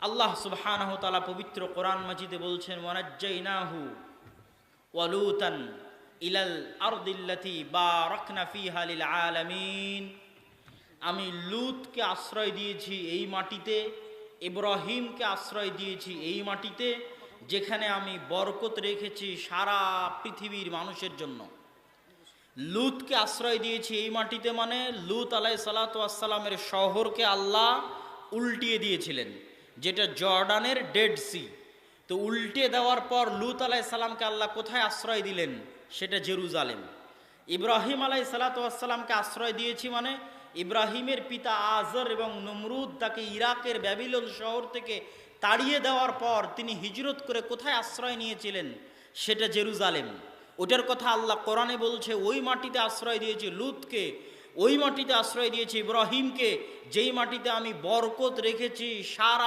আল্লাহ সুবহানাহু ওয়া তাআলা পবিত্র কোরআন মাজিদে বলছেন, ওয়ানাজ্জাইনাহু ওয়া লূতান ইলাল আরদিল্লাতী বারাকনা ফিহা লিল আলামিন। আমি লূতকে আশ্রয় দিয়েছি এই মাটিতে, ইব্রাহিমকে আশ্রয় দিয়েছি এই মাটিতে, যেখানে আমি বরকত রেখেছি সারা পৃথিবীর মানুষের জন্য। লূতকে আশ্রয় দিয়েছি এই মাটিতে মানে লূত আলাইহিস সালাতু ওয়াস সালামের শহরকে আল্লাহ উল্টিয়ে দিয়েছিলেন, যেটা জর্ডানের ডেড সি। তো উল্টে দেওয়ার পর লূত আলাইহিস সালামকে আল্লাহ কোথায় আশ্রয় দিলেন? সেটা জেরুজালেম। ইব্রাহিম আলাইহিস সালাতু ওয়াস সালামকে আশ্রয় দিয়েছি মানে ইব্রাহিমের পিতা আজর এবং নমরুদ তাকে ইরাকের ব্যাবিলন শহর থেকে তাড়িয়ে দেওয়ার পর তিনি হিজরত করে কোথায় আশ্রয় নিয়েছিলেন? সেটা জেরুজালেম। ওটার কথা আল্লাহ কোরআনে বলছে, ওই মাটিতে আশ্রয় দিয়েছি লূতকে, ওই মাটিতে আশ্রয় দিয়েছি ইব্রাহিমকে, যেই মাটিতে আমি বরকত রেখেছি সারা